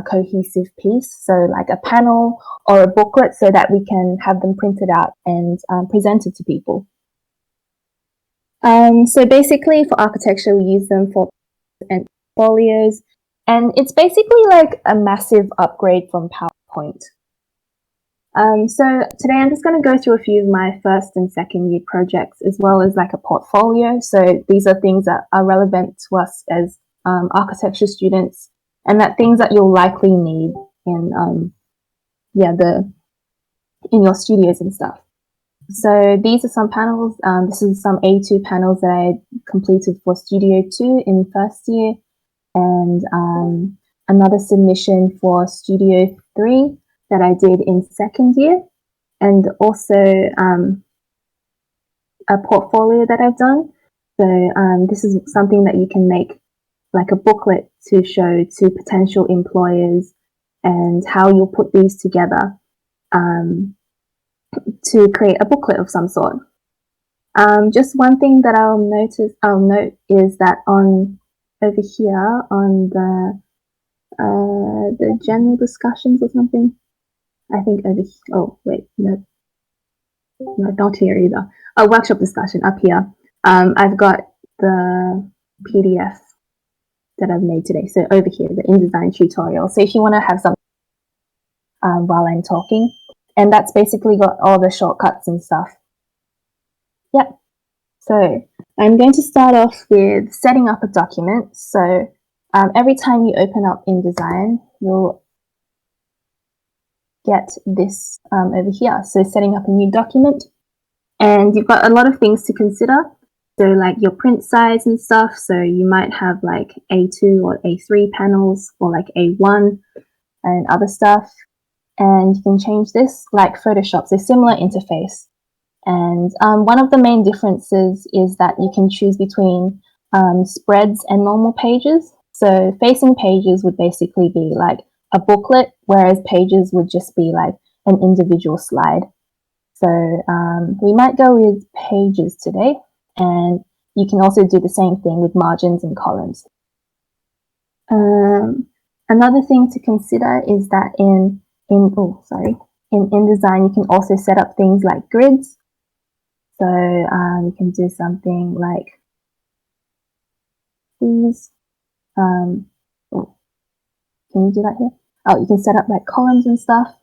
cohesive piece, so like a panel or a booklet, so that we can have them printed out and presented to people. So basically for architecture, we use them for and portfolios, and it's basically like a massive upgrade from PowerPoint. So today I'm just going to go through a few of my first and second year projects, as well as like a portfolio. So these are things that are relevant to us as architecture students, and that things that you'll likely need in in your studios and stuff. So these are some panels. This is some A2 panels that I completed for Studio 2 in first year, and another submission for Studio 3 that I did in second year, and also a portfolio that I've done. So this is something that you can make like a booklet to show to potential employers, and how you'll put these together to create a booklet of some sort. Just one thing that I'll note is that on over here on the general discussions or something, I think over here, oh wait, no, not here either. A workshop discussion up here. I've got the PDF that I've made today. So over here, the InDesign tutorial. So if you want to have something while I'm talking, and that's basically got all the shortcuts and stuff. Yep. So I'm going to start off with setting up a document. So every time you open up InDesign, you'll get this over here. So setting up a new document, and you've got a lot of things to consider. So like your print size and stuff. So you might have like A2 or A3 panels, or like A1 and other stuff. And you can change this like Photoshop, so similar interface. And one of the main differences is that you can choose between spreads and normal pages. So facing pages would basically be like a booklet, whereas pages would just be like an individual slide. So we might go with pages today, and you can also do the same thing with margins and columns. Another thing to consider is that in InDesign, you can also set up things like grids. So you can do something like these. Can you do that here? Oh, you can set up like columns and stuff,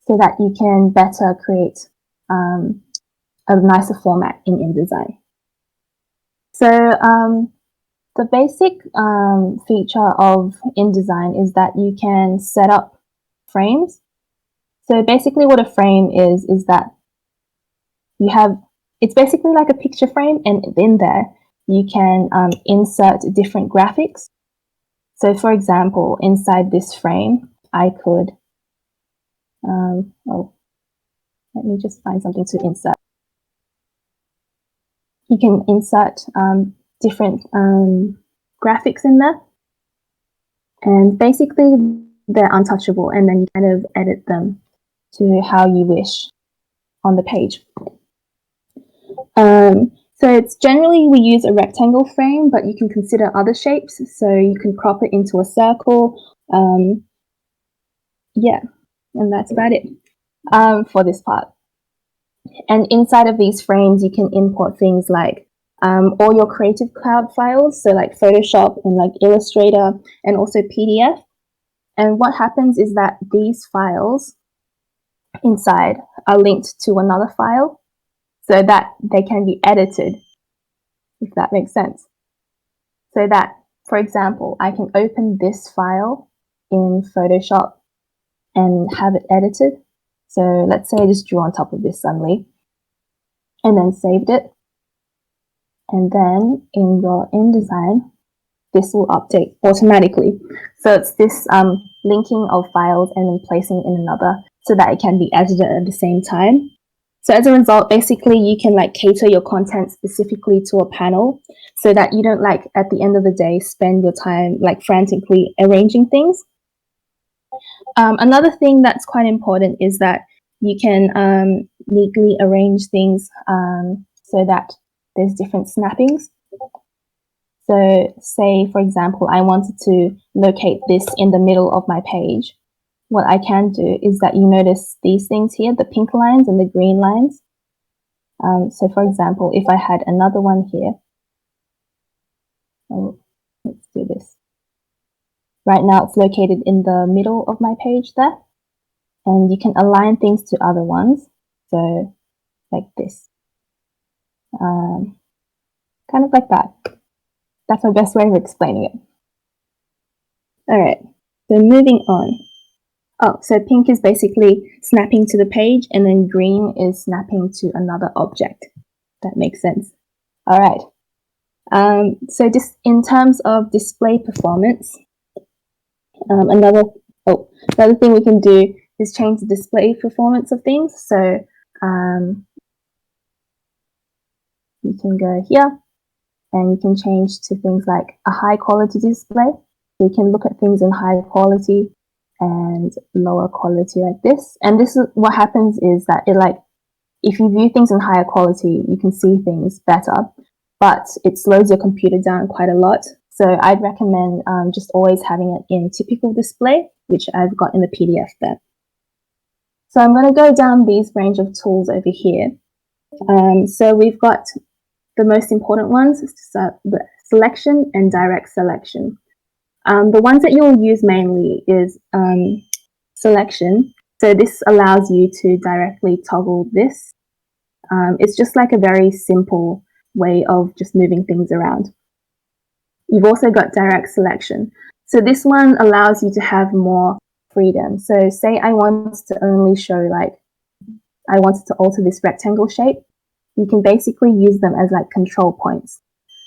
so that you can better create a nicer format in InDesign. So the basic feature of InDesign is that you can set up frames. So basically what a frame is that you have, it's basically like a picture frame, and in there you can insert different graphics. So for example, inside this frame, I could, let me just find something to insert. You can insert different graphics in there, and basically they're untouchable, and then you kind of edit them to how you wish on the page. So it's generally, we use a rectangle frame, but you can consider other shapes. So you can crop it into a circle. Yeah, and that's about it for this part. And inside of these frames, you can import things like all your Creative Cloud files, so like Photoshop and like Illustrator, and also PDF. And what happens is that these files inside are linked to another file, so that they can be edited, if that makes sense. So that, for example, I can open this file in Photoshop and have it edited. So let's say I just drew on top of this sunleaf and then saved it. And then in your InDesign, this will update automatically. So it's this linking of files and then placing it in another, so that it can be edited at the same time. So as a result, basically you can like cater your content specifically to a panel, so that you don't like at the end of the day spend your time like frantically arranging things. Another thing that's quite important is that you can neatly arrange things so that there's different snappings. So say, for example, I wanted to locate this in the middle of my page. What I can do is that you notice these things here, the pink lines and the green lines. So for example, if I had another one here, let's do this. Right now it's located in the middle of my page there, and you can align things to other ones. So like this, kind of like that. That's my best way of explaining it. All right, so moving on. Oh, so pink is basically snapping to the page, and then green is snapping to another object. That makes sense. All right. So just in terms of display performance, another thing we can do is change the display performance of things. So you can go here and you can change to things like a high quality display. You can look at things in high quality and lower quality like this. And this is what happens is that if you view things in higher quality, you can see things better, but it slows your computer down quite a lot. So I'd recommend just always having it in typical display, which I've got in the PDF there. So I'm going to go down these range of tools over here. So we've got the most important ones, so the selection and direct selection. The ones that you'll use mainly is selection. So this allows you to directly toggle this. It's just like a very simple way of just moving things around. You've also got direct selection. So this one allows you to have more freedom. So say I want to only show I wanted to alter this rectangle shape. You can basically use them as like control points.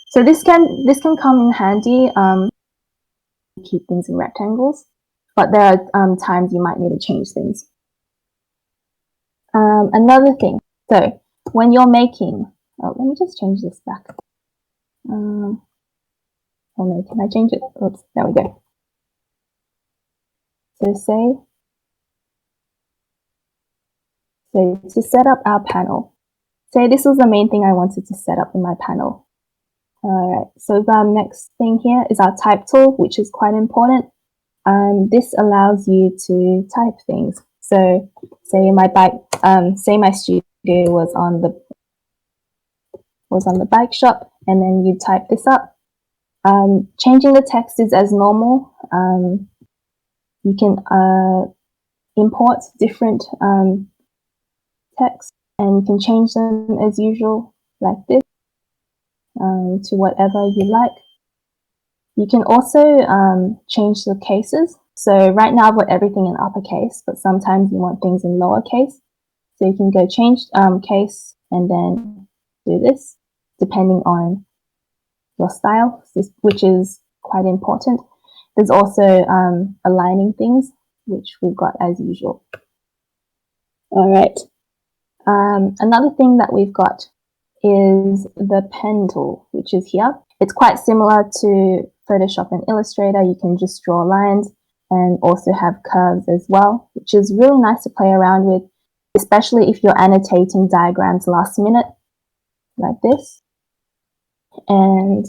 So this can come in handy, keep things in rectangles, but there are times you might need to change things. Another thing, so when you're making, let me just change this back. Oh no, can I change it? Oops, there we go. So to set up our panel, say this was the main thing I wanted to set up in my panel. All right, so the next thing here is our type tool, which is quite important. This allows you to type things. So say my studio was on the bike shop, and then you type this up. Changing the text is as normal. You can import different text, and you can change them as usual, like this, to whatever you like. You can also change the cases. So right now I've got everything in uppercase, but sometimes you want things in lowercase. So you can go change case and then do this, depending on your style, which is quite important. There's also aligning things, which we've got as usual. All right. Another thing that we've got is the pen tool, which is here. It's quite similar to Photoshop and Illustrator. You can just draw lines and also have curves as well, which is really nice to play around with, especially if you're annotating diagrams last minute, like this. And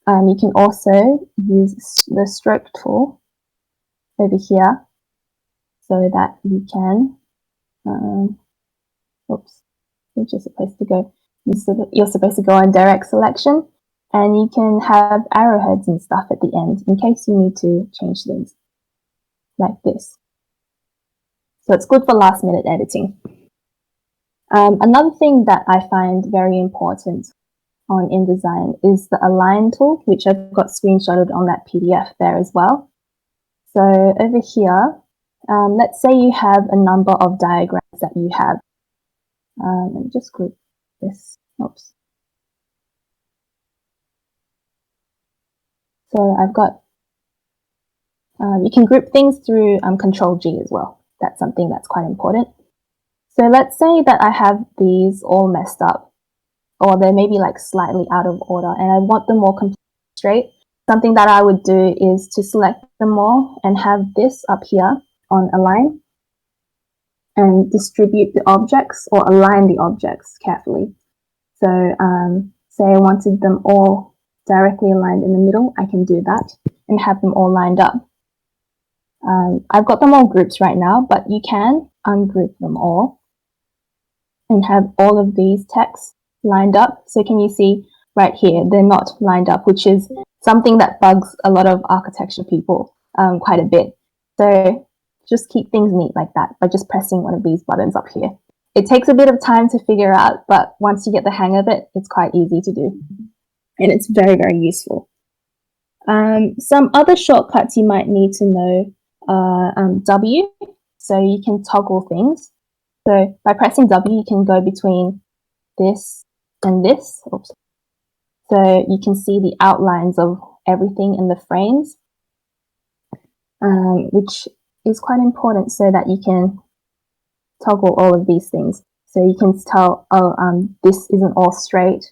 you can also use the stroke tool over here so that you can, oops, which is supposed to go, you're supposed to go on direct selection, and you can have arrowheads and stuff at the end in case you need to change things, like this. So it's good for last minute editing. Another thing that I find very important on InDesign is the align tool, which I've got screenshotted on that PDF there as well. So over here, let's say you have a number of diagrams that you have. Let me just group this. Oops. So I've got, you can group things through Control G as well. That's something that's quite important. So let's say that I have these all messed up, or they may be like slightly out of order, and I want them all completely straight. Something that I would do is to select them all and have this up here on align and distribute the objects or align the objects carefully. So say I wanted them all directly aligned in the middle, I can do that and have them all lined up. I've got them all groups right now, but you can ungroup them all and have all of these texts lined up. So can you see right here, they're not lined up, which is something that bugs a lot of architecture people quite a bit. So just keep things neat like that by just pressing one of these buttons up here. It takes a bit of time to figure out, but once you get the hang of it, it's quite easy to do. And it's very, very useful. Some other shortcuts you might need to know are W, so you can toggle things. So by pressing W, you can go between this and this. Oops. So you can see the outlines of everything in the frames, which is quite important so that you can toggle all of these things. So you can tell, oh, this isn't all straight,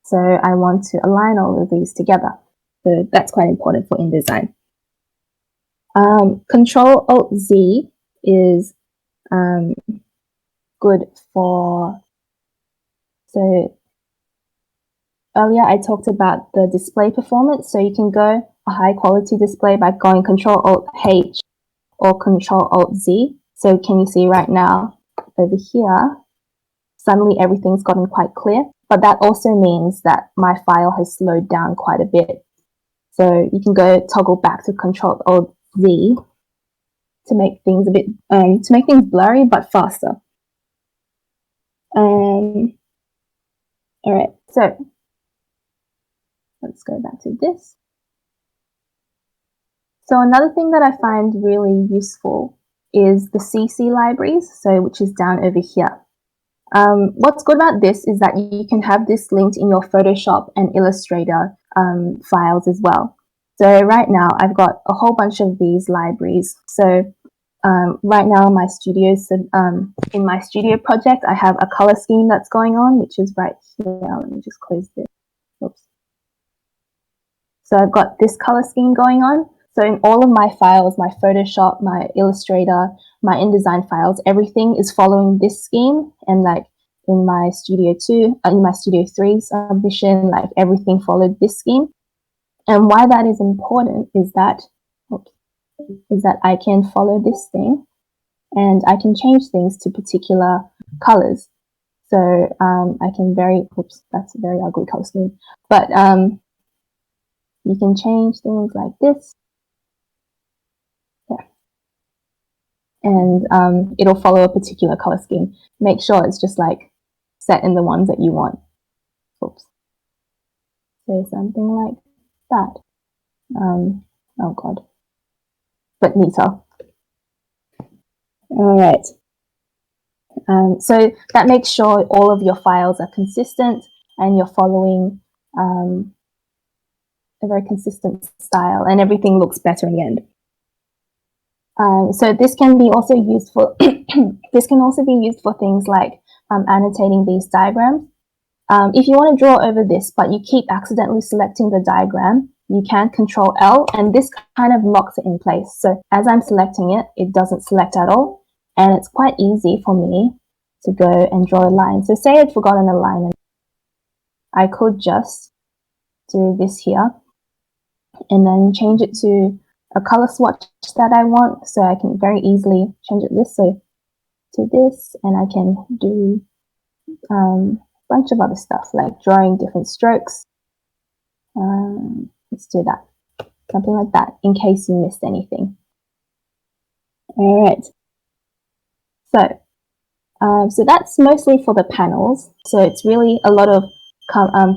so I want to align all of these together. So that's quite important for InDesign. Control-Alt-Z is good for, so earlier I talked about the display performance. So you can go a high quality display by going Control-Alt-H or Control-Alt-Z. So can you see right now over here, suddenly everything's gotten quite clear, but that also means that my file has slowed down quite a bit. So you can go toggle back to Control-Alt-Z to make things a bit, to make things blurry but faster. All right, so let's go back to this. So another thing that I find really useful is the CC libraries, so which is down over here. What's good about this is that you can have this linked in your Photoshop and Illustrator files as well. So right now I've got a whole bunch of these libraries. So right now in my studio project, I have a color scheme that's going on, which is right here. Let me just close this. Oops. So I've got this color scheme going on. So in all of my files, my Photoshop, my Illustrator, my InDesign files, everything is following this scheme. And like in my Studio 2, in my Studio 3 submission, like everything followed this scheme. And why that is important is that, I can follow this thing and I can change things to particular colors. So I can oops, that's a very ugly color scheme. But you can change things like this. Yeah. And it'll follow a particular color scheme. Make sure it's just like set in the ones that you want. Oops. So something like that. Oh God. But neater. All right. So that makes sure all of your files are consistent and you're following a very consistent style and everything looks better in the end. So this can be also used for this can also be used for things like annotating these diagrams. If you want to draw over this, but you keep accidentally selecting the diagram, you can Control L, and this kind of locks it in place. So as I'm selecting it, it doesn't select at all, and it's quite easy for me to go and draw a line. So say I'd forgotten a line, I could just do this here, and then change it to a color swatch that I want. So I can very easily change it to this, and I can do a bunch of other stuff like drawing different strokes. Let's do that, something like that, in case you missed anything. All right. So that's mostly for the panels. So it's really a lot of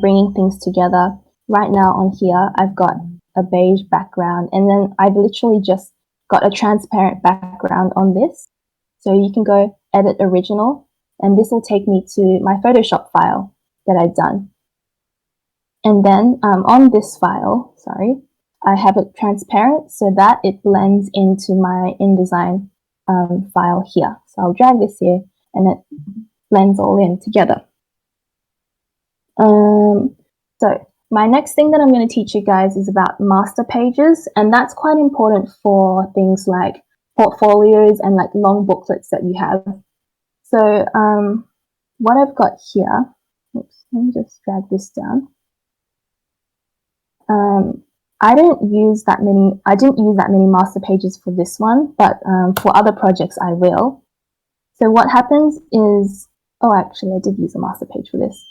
bringing things together. Right now on here, I've got a beige background, and then I've literally just got a transparent background on this. So you can go edit original, and this will take me to my Photoshop file that I've done. And then on this file, I have it transparent so that it blends into my InDesign file here. So I'll drag this here, and it blends all in together. So my next thing that I'm going to teach you guys is about master pages, and that's quite important for things like portfolios and like long booklets that you have. So what I've got here, oops, let me just drag this down. I didn't use that many master pages for this one, but for other projects I will. So what happens is, oh, actually I did use a master page for this.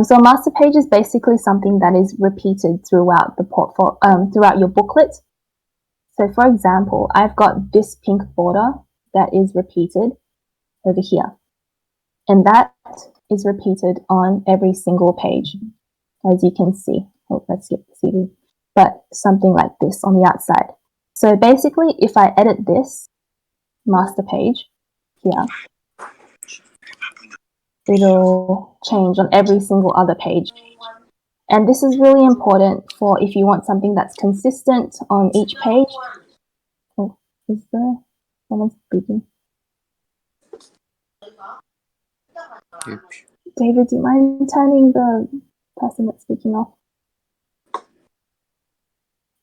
So a master page is basically something that is repeated throughout the throughout your booklet. So for example, I've got this pink border that is repeated over here, and that is repeated on every single page, as you can see. Oh, let's skip the CD. But something like this on the outside. So basically, if I edit this master page here, it'll change on every single other page. And this is really important for if you want something that's consistent on each page. Oh, is there someone speaking? David, do you mind turning the person that's speaking off?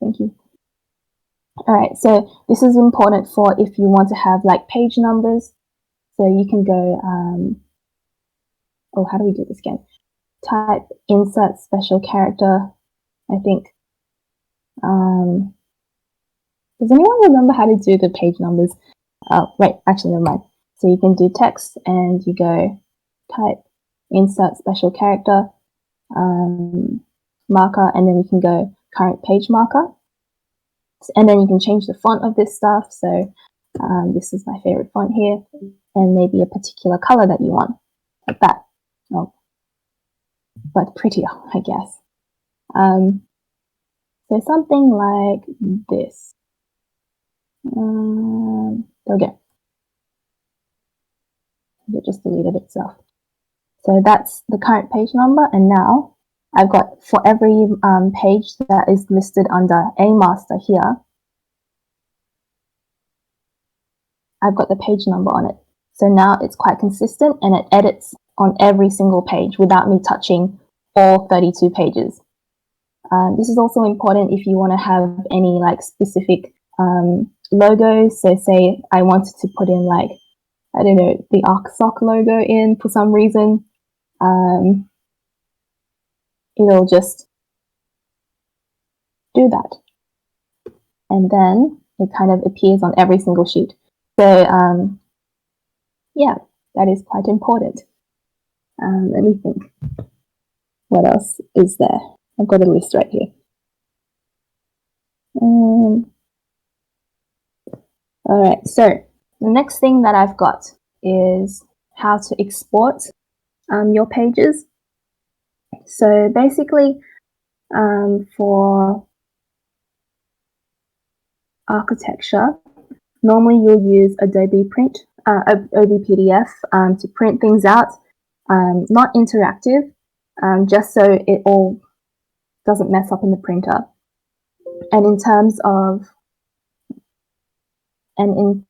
Thank you. All right, so this is important for if you want to have like page numbers. So you can go, oh, how do we do this again? Type, insert special character, I think. Does anyone remember how to do the page numbers? Right, actually, never mind. So you can do text and you go type, insert special character, marker, and then you can go current page marker. And then you can change the font of this stuff. So this is my favorite font here, and maybe a particular color that you want, like that. Oh, but prettier, I guess. So something like this. There we go. It just deleted itself. So that's the current page number, and now I've got for every page that is listed under a master here, I've got the page number on it. So now it's quite consistent and it edits on every single page without me touching all 32 pages. This is also important if you want to have any like specific logos. So say I wanted to put in like, I don't know, the ArcSoc logo in for some reason. It'll just do that. And then it kind of appears on every single sheet. So yeah, that is quite important. Let me think. What else is there? I've got a list right here. All right, so the next thing that I've got is how to export your pages. So basically, for architecture, normally you'll use Adobe Pdf to print things out, not interactive, just so it all doesn't mess up in the printer. And in terms of, and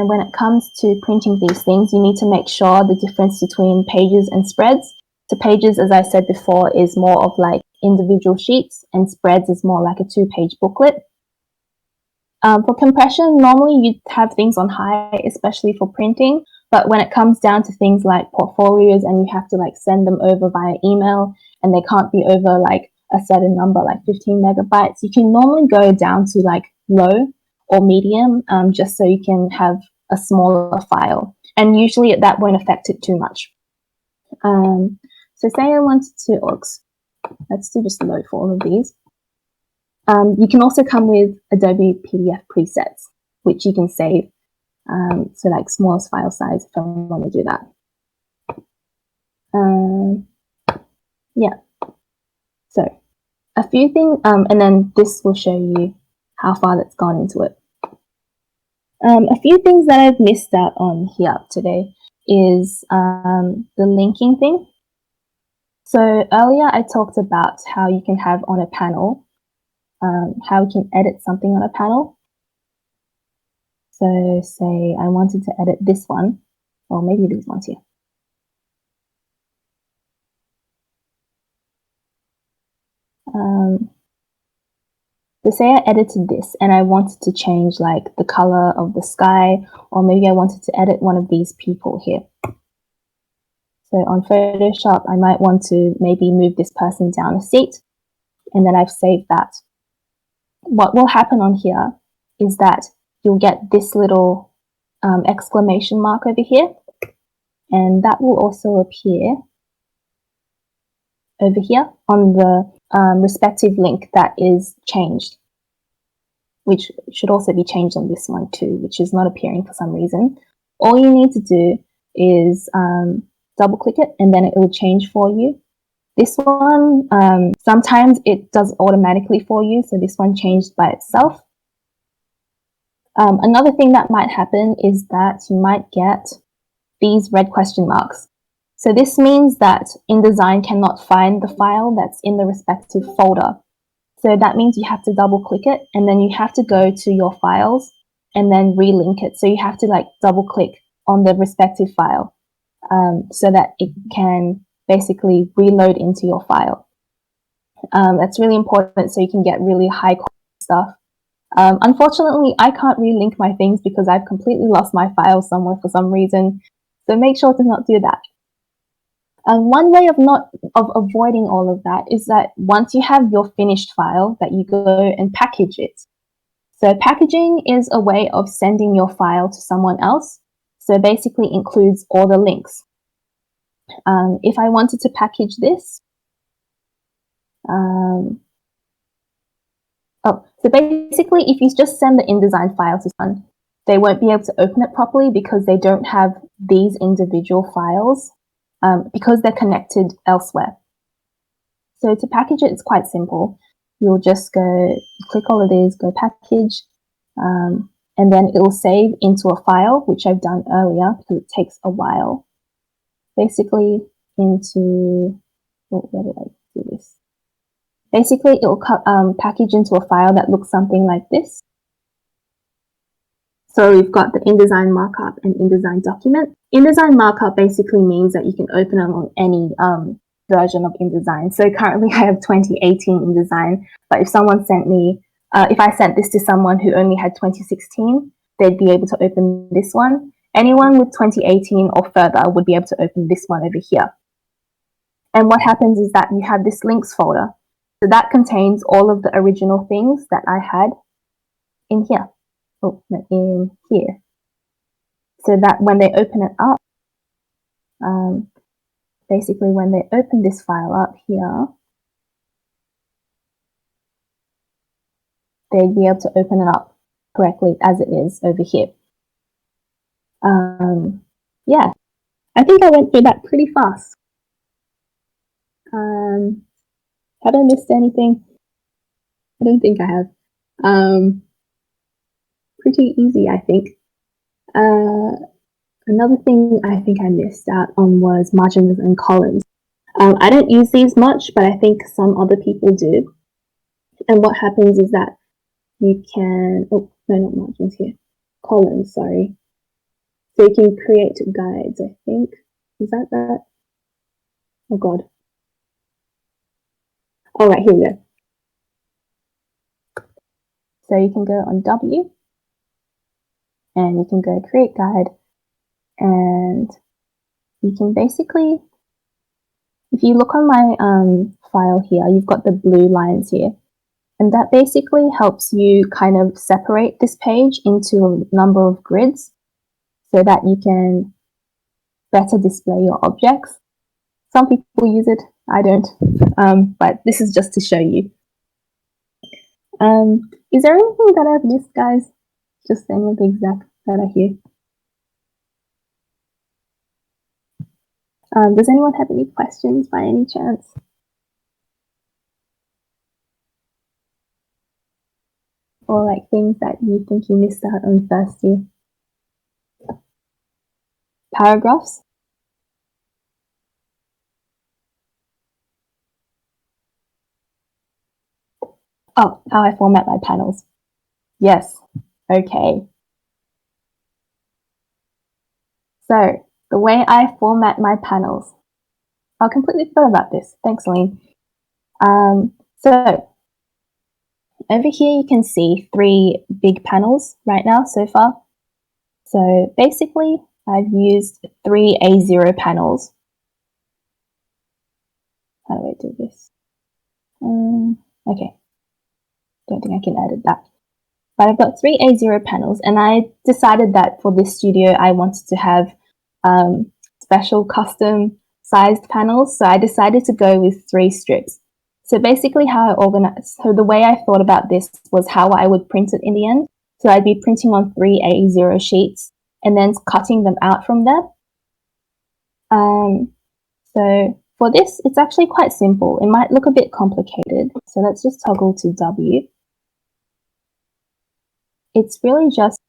when it comes to printing these things, you need to make sure the difference between pages and spreads. So pages, as I said before, is more of like individual sheets, and spreads is more like a 2-page booklet. For compression, normally you'd have things on high, especially for printing. But when it comes down to things like portfolios and you have to like send them over via email and they can't be over like a certain number, like 15 megabytes, you can normally go down to like low or medium, just so you can have a smaller file. And usually that won't affect it too much. So say I wanted to, let's do just low for all of these. You can also come with Adobe Pdf Presets, which you can save. So like smallest file size if I want to do that. Yeah. So a few things, and then this will show you how far that's gone into it. A few things that I've missed out on here today is the linking thing. So earlier I talked about how you can have on a panel, how you can edit something on a panel. So say I wanted to edit this one, or maybe these ones here. So say I edited this and I wanted to change like the color of the sky, or maybe I wanted to edit one of these people here. So on Photoshop, I might want to maybe move this person down a seat. and then I've saved that. What will happen on here is that you'll get this little exclamation mark over here, and that will also appear over here on the respective link that is changed, which should also be changed on this one too, which is not appearing for some reason. All you need to do is double click it, and then it will change for you. This one, sometimes it does automatically for you, so this one changed by itself. Another thing that might happen is that you might get these red question marks. So this means that InDesign cannot find the file that's in the respective folder. So that means you have to double click it, and then you have to go to your files and then relink it. So you have to like double click on the respective file so that it can basically reload into your file. That's really important so you can get really high quality stuff. Unfortunately, I can't relink my things because I've completely lost my file somewhere for some reason. So make sure to not do that. One way of avoiding all of that is that once you have your finished file, that you go and package it. So packaging is a way of sending your file to someone else. So basically includes all the links. If I wanted to package this, so basically if you just send the InDesign file to someone, they won't be able to open it properly because they don't have these individual files because they're connected elsewhere. So to package it, it's quite simple. You'll just go click all of these, go package, and then it will save into a file, which I've done earlier because it takes a while. Basically into, where did I do this? Basically, it will package into a file that looks something like this. So we've got the InDesign markup and InDesign document. InDesign markup basically means that you can open it on any version of InDesign. So currently I have 2018 InDesign, but if someone sent me, if I sent this to someone who only had 2016, they'd be able to open this one. Anyone with 2018 or further would be able to open this one over here. And what happens is that you have this links folder. So that contains all of the original things that I had in here. Oh, in here. So that when they open it up, basically when they open this file up here, they'd be able to open it up correctly as it is over here. Yeah, I think I went through that pretty fast. Have I missed anything? I don't think I have. Pretty easy, I think. Another thing I think I missed out on was margins and columns. I don't use these much, but I think some other people do. And what happens is that you can, oh, no, not margins here, columns, sorry. So you can create guides, I think. Is that that? Oh, God. All right, here we go. So you can go on W, and you can go create guide, and you can basically, if you look on my file here, you've got the blue lines here. And that basically helps you kind of separate this page into a number of grids so that you can better display your objects. Some people use it, I don't, but this is just to show you. Is there anything that I've missed, guys? Just any of the exact that are here. Does anyone have any questions by any chance? Or like things that you think you missed out on first year? Paragraphs? Oh, how I format my panels. Yes, okay. So the way I format my panels, I completely forgot about this. Thanks, Celine. So over here you can see 3 big panels right now so far. So basically I've used 3 A0 panels. How do I do this? Okay, don't think I can edit that. But I've got 3 A0 panels, and I decided that for this studio, I wanted to have special custom sized panels. So I decided to go with 3 strips. So basically how I organized, so the way I thought about this was how I would print it in the end. So I'd be printing on 3 A0 sheets and then cutting them out from there. So for this, it's actually quite simple. It might look a bit complicated. So let's just toggle to W. It's really just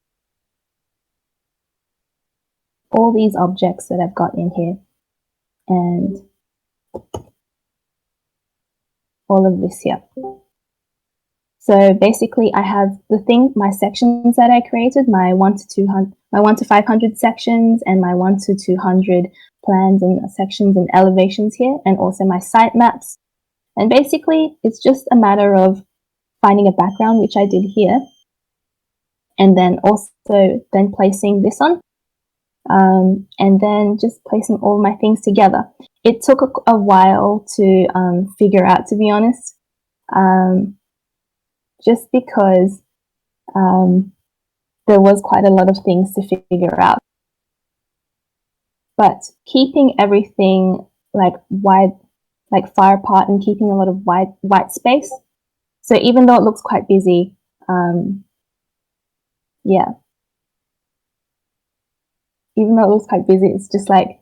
all these objects that I've got in here and all of this here. So basically I have my sections that I created, my 1 to 500 sections and my 1 to 200 plans and sections and elevations here, and also my sitemaps. And basically it's just a matter of finding a background, which I did here, and then also then placing this on, and then just placing all my things together. It took a while to figure out, to be honest, just because there was quite a lot of things to figure out. But keeping everything like wide, like far apart, and keeping a lot of white space. So even though it looks quite busy, yeah, even though it looks quite busy, it's just like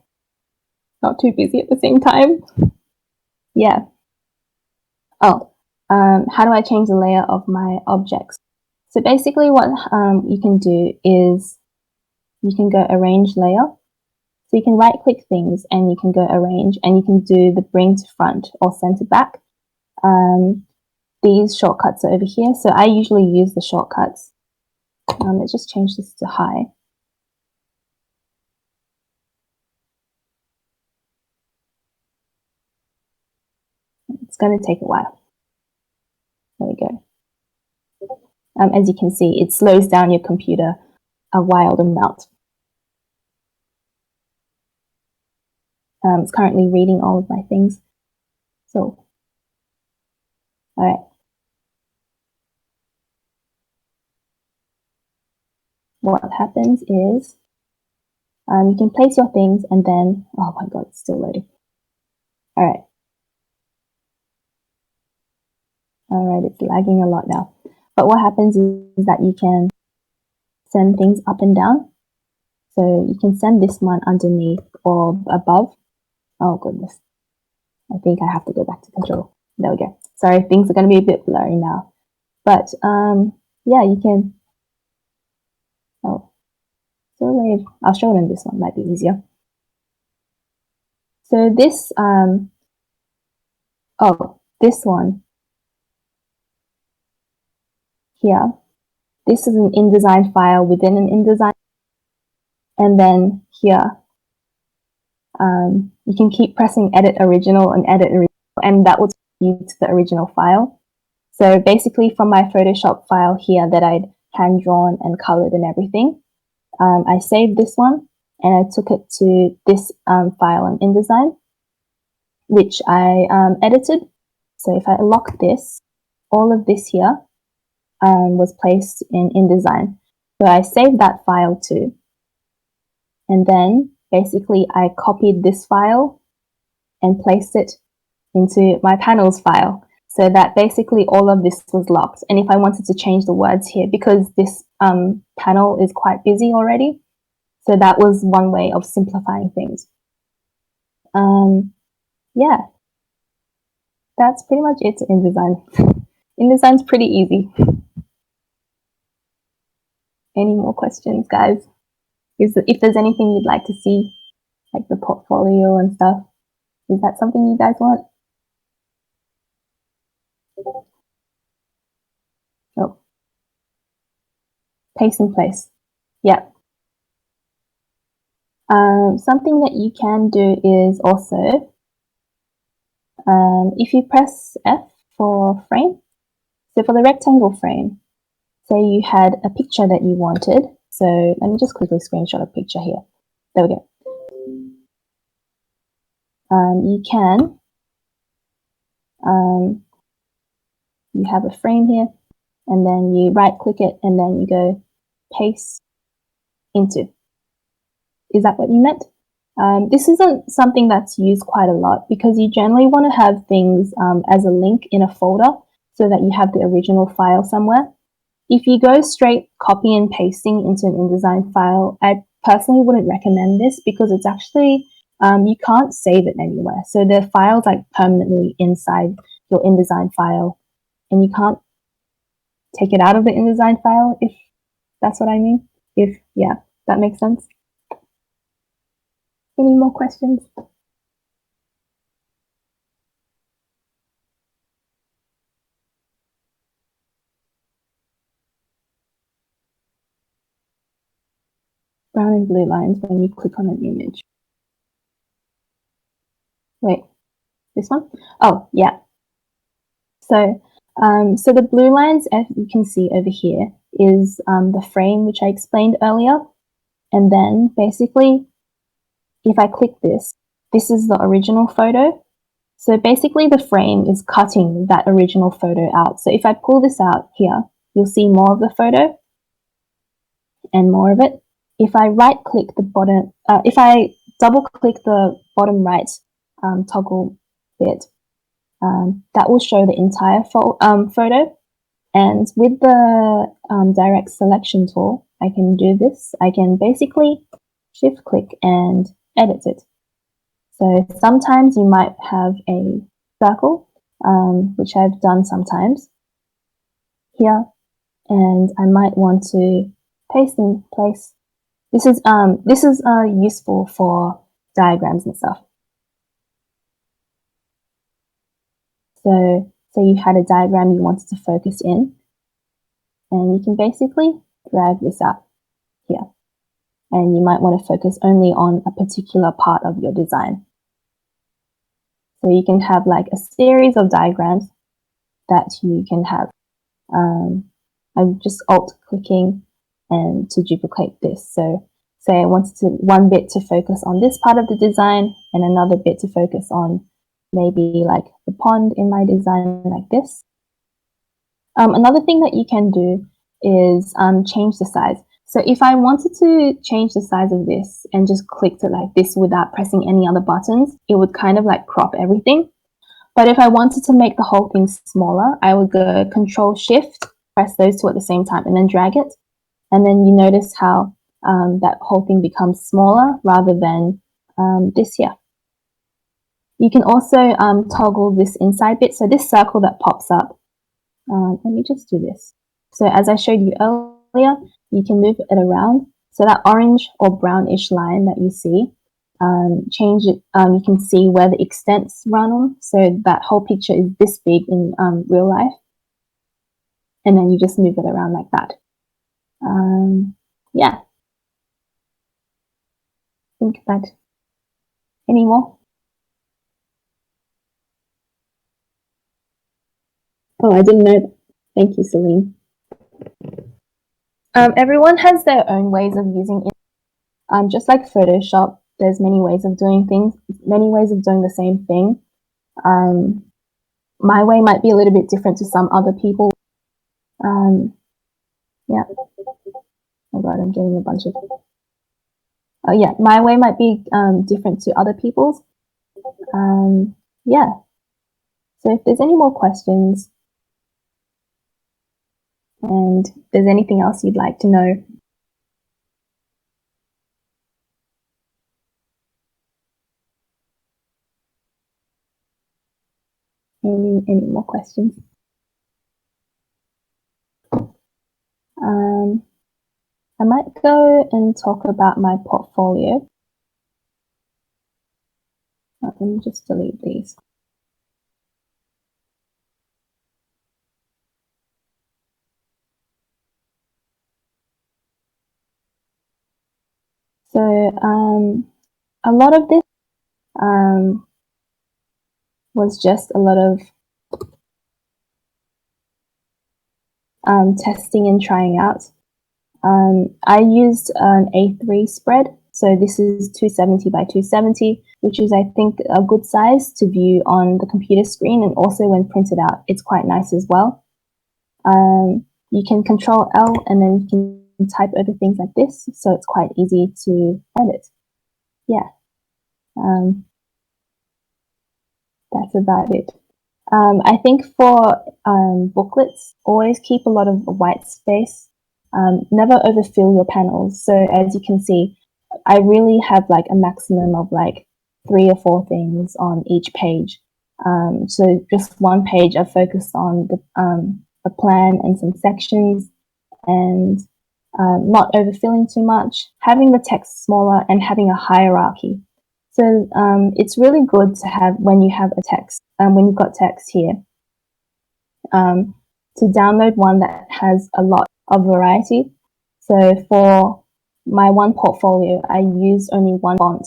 not too busy at the same time. Yeah. Oh, how do I change the layer of my objects? So basically what you can do is you can go arrange layer. So you can right click things and you can go arrange, and you can do the bring to front or center back. These shortcuts are over here. So I usually use the shortcuts. Let's just change this to high. It's going to take a while. There we go. As you can see, it slows down your computer a wild amount. It's currently reading all of my things. So, all right. What happens is you can place your things and then, oh my God, it's still loading. All right. All right, it's lagging a lot now. But what happens is that you can send things up and down. So you can send this one underneath or above. Oh goodness. I think I have to go back to control. There we go. Sorry, things are going to be a bit blurry now. But yeah, you can. Oh, so I'll show it in this one. Might be easier. So this this one here. This is an InDesign file within an InDesign, and then here you can keep pressing edit original and edit original, and that will take you to the original file. So basically from my Photoshop file here that I'd hand drawn and colored and everything, I saved this one and I took it to this file in InDesign, which I edited. So if I lock this, all of this here was placed in InDesign. So I saved that file too. And then basically I copied this file and placed it into my panels file. So that basically all of this was locked. And if I wanted to change the words here, because this panel is quite busy already, so that was one way of simplifying things. Yeah, that's pretty much it to InDesign. InDesign's pretty easy. Any more questions, guys? If there's anything you'd like to see, like the portfolio and stuff, is that something you guys want? Oh, paste in place. Yeah. Something that you can do is also, if you press F for frame, so for the rectangle frame, say you had a picture that you wanted. So let me just quickly screenshot a picture here. There we go. You can you have a frame here, and then you right click it, and then you go paste into. Is that what you meant? This isn't something that's used quite a lot because you generally want to have things as a link in a folder so that you have the original file somewhere. If you go straight copy and pasting into an InDesign file, I personally wouldn't recommend this because it's actually, you can't save it anywhere. So the file's like permanently inside your InDesign file and you can't take it out of the InDesign file, if that's what I mean. If, yeah, that makes sense. Any more questions? Brown and blue lines when you click on an image. Wait, this one? Oh, yeah. So, so the blue lines, as you can see over here, is the frame which I explained earlier. And then basically, if I click this, this is the original photo. So basically the frame is cutting that original photo out. So if I pull this out here, you'll see more of the photo and more of it. If I right click the bottom, if I double click the bottom right toggle bit, that will show the entire photo. And with the direct selection tool, I can do this. I can basically shift click and edit it. So sometimes you might have a circle, which I've done sometimes here, and I might want to paste in place. This is useful for diagrams and stuff. So say you had a diagram you wanted to focus in, and you can basically drag this out here. And you might want to focus only on a particular part of your design. So you can have like a series of diagrams that you can have. I'm just alt clicking and to duplicate this. So say I wanted one bit to focus on this part of the design and another bit to focus on maybe like the pond in my design like this. Another thing that you can do is change the size. So if I wanted to change the size of this and just clicked it like this without pressing any other buttons, it would kind of like crop everything. But if I wanted to make the whole thing smaller, I would go Control Shift, press those two at the same time and then drag it. And then you notice how that whole thing becomes smaller rather than this here. You can also toggle this inside bit. So this circle that pops up, let me just do this. So as I showed you earlier, you can move it around. So that orange or brownish line that you see, change it. You can see where the extents run on. So that whole picture is this big in real life. And then you just move it around like that. Yeah. Think that. Any more? Oh, I didn't know that. Thank you, Celine. Everyone has their own ways of using it. Just like Photoshop, there's many ways of doing things, many ways of doing the same thing. My way might be a little bit different to some other people. Yeah. Oh God, I'm getting a bunch of. Oh yeah, my way might be different to other people's. Yeah. So if there's any more questions, and if there's anything else you'd like to know. Any more questions? I might go and talk about my portfolio. Let me just delete these. So a lot of this was just a lot of testing and trying out. I used an A3 spread. So this is 270 by 270, which is, I think, a good size to view on the computer screen. And also when printed out, it's quite nice as well. You can Control L and then you can type over things like this, so it's quite easy to edit. Yeah, that's about it. I think for booklets, always keep a lot of white space. Never overfill your panels. So as you can see, I really have like a maximum of like 3 or 4 things on each page. So just one page I focused on the plan and some sections, and not overfilling too much, having the text smaller and having a hierarchy. So it's really good to have when you have a text, when you've got text here, to download one that has a lot of variety. So for my one portfolio, I used only one font,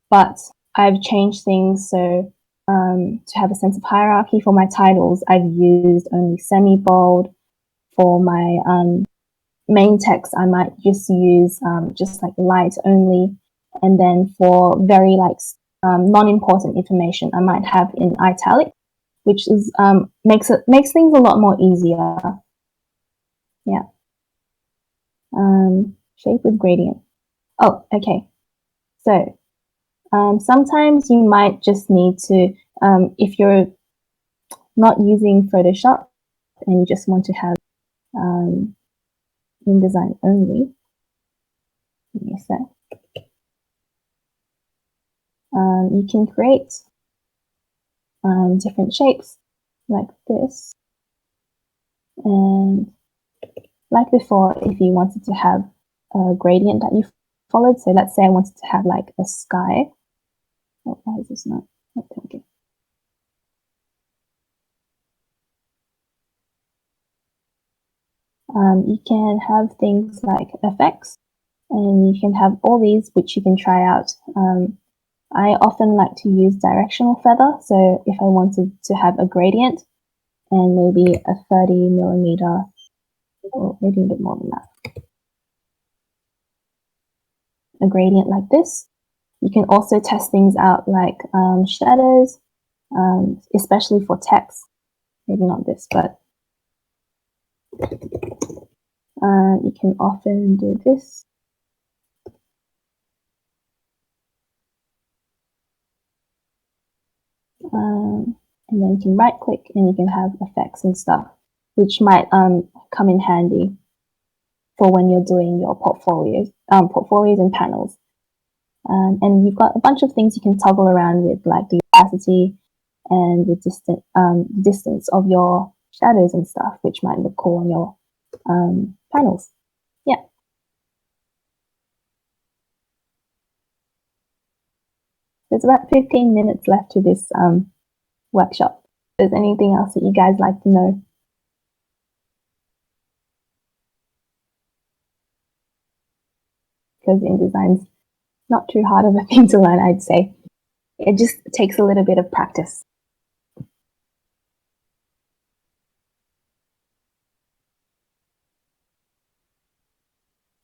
but I've changed things so to have a sense of hierarchy. For my titles, I've used only semi-bold. For my main text, I might just use just like light only. And then for very like non-important information, I might have in italic, which is makes things a lot more easier. Yeah. Shape with gradient. Oh, okay. So sometimes you might just need to, if you're not using Photoshop and you just want to have InDesign only, give me a sec. You can create different shapes like this. And like before, if you wanted to have a gradient that you followed, so let's say I wanted to have like a sky. Oh, why is this not? Okay. You can have things like effects, and you can have all these which you can try out. I often like to use Directional Feather, so if I wanted to have a gradient and maybe a 30 millimeter, or maybe a bit more than that, a gradient like this. You can also test things out like shadows, especially for text. Maybe not this, but you can often do this. And then you can right click and you can have effects and stuff, which might come in handy for when you're doing your portfolios and panels. And you've got a bunch of things you can toggle around with, like the opacity and the distance of your shadows and stuff, which might look cool on your panels. Yeah. There's about 15 minutes left to this workshop. If there's anything else that you guys like to know? Because InDesign's not too hard of a thing to learn, I'd say. It just takes a little bit of practice.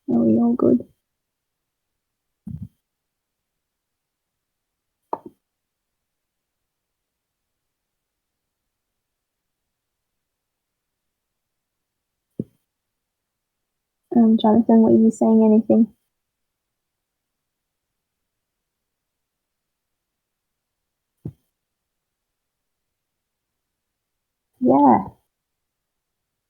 Are we all good? Jonathan, were you saying anything? Yeah.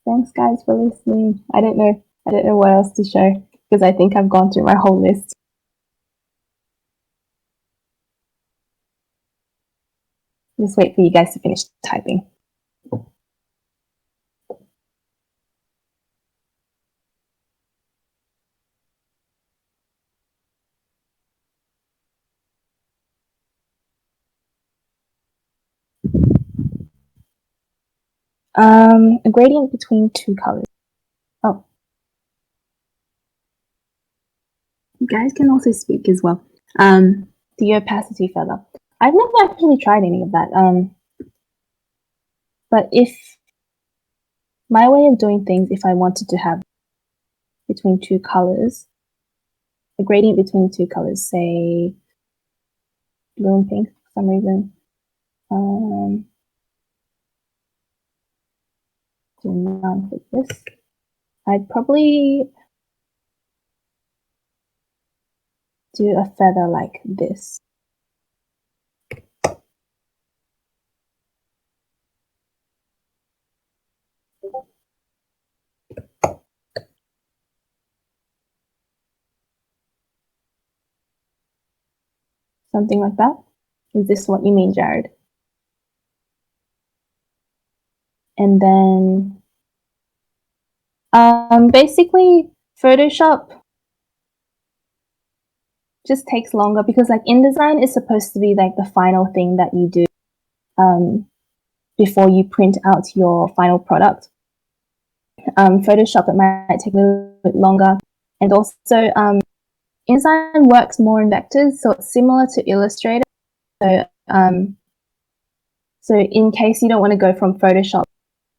Thanks, guys, for listening. I don't know what else to show because I think I've gone through my whole list. Just wait for you guys to finish typing. A gradient between 2 colors. Oh, you guys can also speak as well. The opacity feather. I've never actually tried any of that. But if my way of doing things, if I wanted to have between 2 colors, a gradient between 2 colors, say blue and pink for some reason. do none for this. I'd probably do a feather like this. Something like that. Is this what you mean, Jared? And then basically Photoshop just takes longer because like InDesign is supposed to be like the final thing that you do before you print out your final product. Photoshop, it might take a little bit longer. And also InDesign works more in vectors, so it's similar to Illustrator. So so in case you don't want to go from Photoshop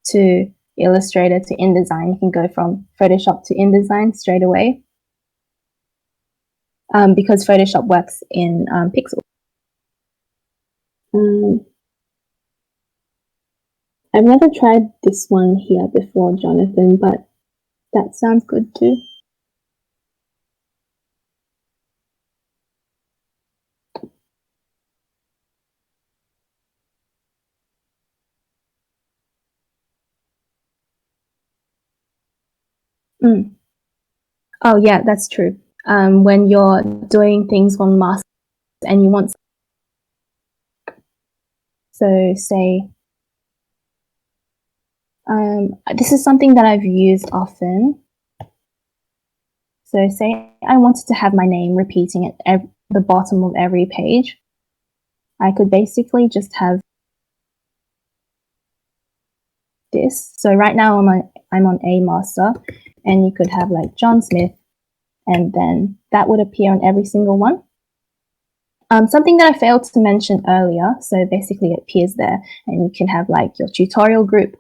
to Illustrator to InDesign, you can go from Photoshop to InDesign straight away. Because Photoshop works in pixels. I've never tried this one here before, Jonathan, but that sounds good too. Oh yeah, that's true. When you're doing things on master and you want, so say, this is something that I've used often. So say I wanted to have my name repeating at the bottom of every page. I could basically just have this. So right now I'm on A master, and you could have like John Smith, and then that would appear on every single one. Something that I failed to mention earlier, so basically it appears there, and you can have like your tutorial group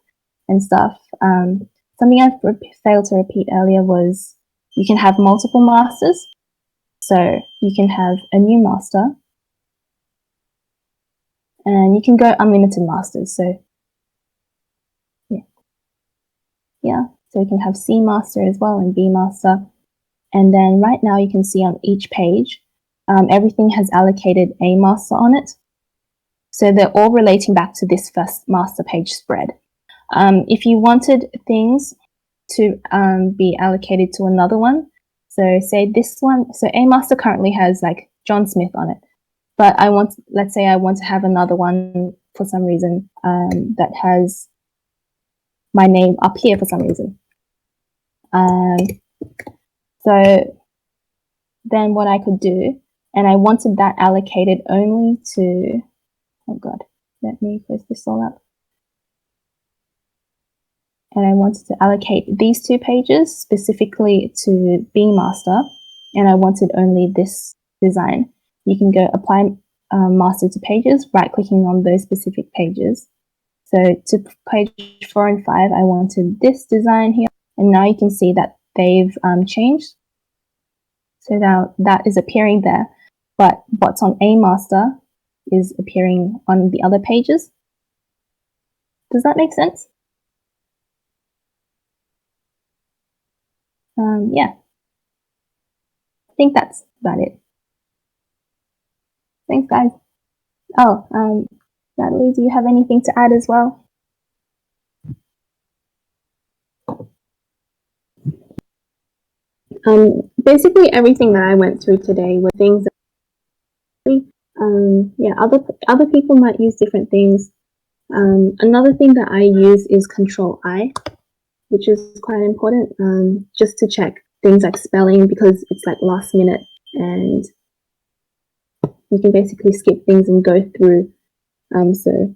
and stuff. Something I failed to repeat earlier was you can have multiple masters. So you can have a new master, and you can go unlimited masters. So yeah, so you can have C master as well and B master. And then right now you can see on each page, everything has allocated a master on it. So they're all relating back to this first master page spread. If you wanted things to be allocated to another one, so say this one, so A master currently has like John Smith on it, but let's say I want to have another one for some reason that has my name up here for some reason. So then what I could do, and I wanted that allocated only to, oh God, let me close this all up. And I wanted to allocate these two pages specifically to B master, and I wanted only this design. You can go apply master to pages, right clicking on those specific pages. So to page 4 and 5, I wanted this design here, and now you can see that they've changed. So now that is appearing there, but what's on A master is appearing on the other pages. Does that make sense? Yeah, I think that's about it. Thanks, guys. Oh, Natalie, do you have anything to add as well? Basically everything that I went through today were things that, yeah, other people might use different things. Another thing that I use is Control I, which is quite important, just to check things like spelling, because it's like last minute and you can basically skip things and go through. So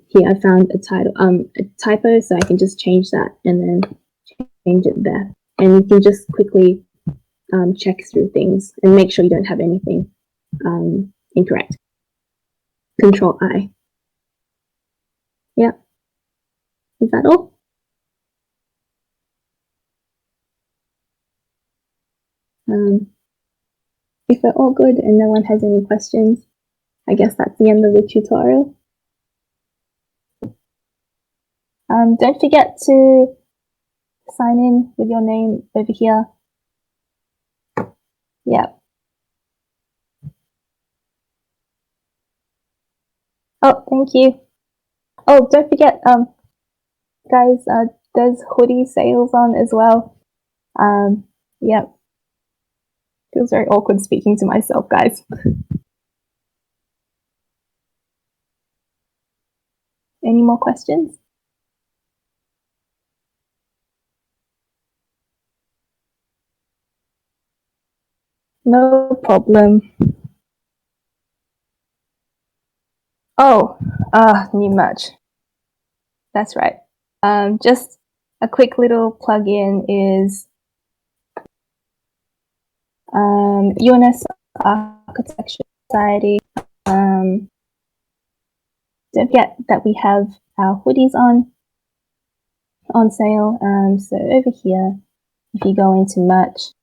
here I found a typo, so I can just change that and then change it there. And you can just quickly check through things and make sure you don't have anything incorrect. Control I. Yeah. Is that all? If we're all good and no one has any questions, I guess that's the end of the tutorial. Don't forget to sign in with your name over here. Yeah. Oh, thank you. Oh, don't forget, guys, there's hoodie sales on as well. Yeah. Feels very awkward speaking to myself, guys. Any more questions? No problem. Oh, new merch. That's right. Just a quick little plug-in is UNS Architecture Society. Don't forget that we have our hoodies on sale. So over here, if you go into merch,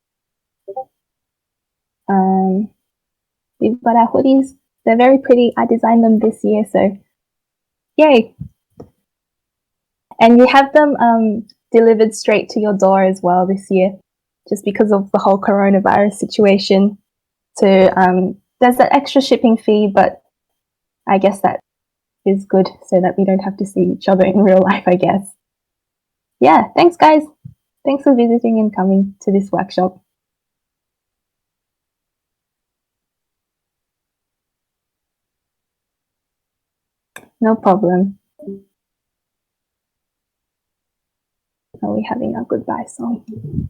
we've got our hoodies. They're very pretty. I designed them this year, so yay! And you have them delivered straight to your door as well this year, just because of the whole coronavirus situation. So there's that extra shipping fee, but I guess that is good so that we don't have to see each other in real life, I guess. Yeah, thanks, guys. Thanks for visiting and coming to this workshop. No problem. Are we having our goodbye song?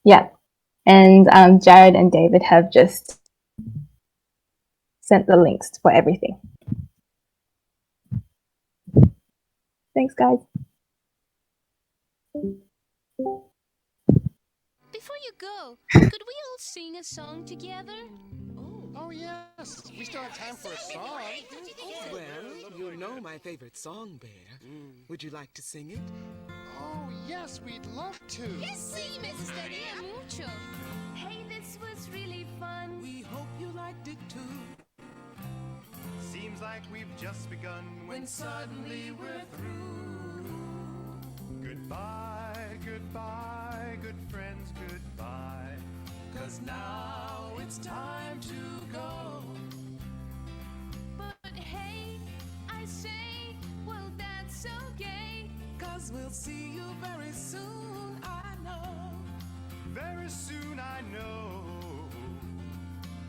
Yeah, and Jared and David have just sent the links for everything. Thanks, guys. Before you go, could we all sing a song together? Oh yes, we still have time for a song. Well, you know my favorite song, Bear. Would you like to sing it? Oh yes, we'd love to. Sí, me gustaría mucho. Hey, this was really fun. We hope you liked it too. Seems like we've just begun when suddenly we're through. Goodbye, goodbye, good friends, goodbye. 'Cause now it's time to go. But hey, I say, well, that's okay. 'Cause we'll see you very soon, I know. Very soon, I know.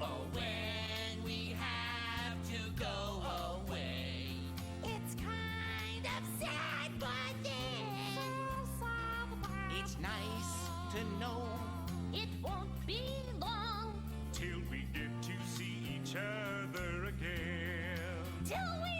Oh, when we have to go away. It's kind of sad, but then It's nice to know it won't be long Till we get to see each other again. till we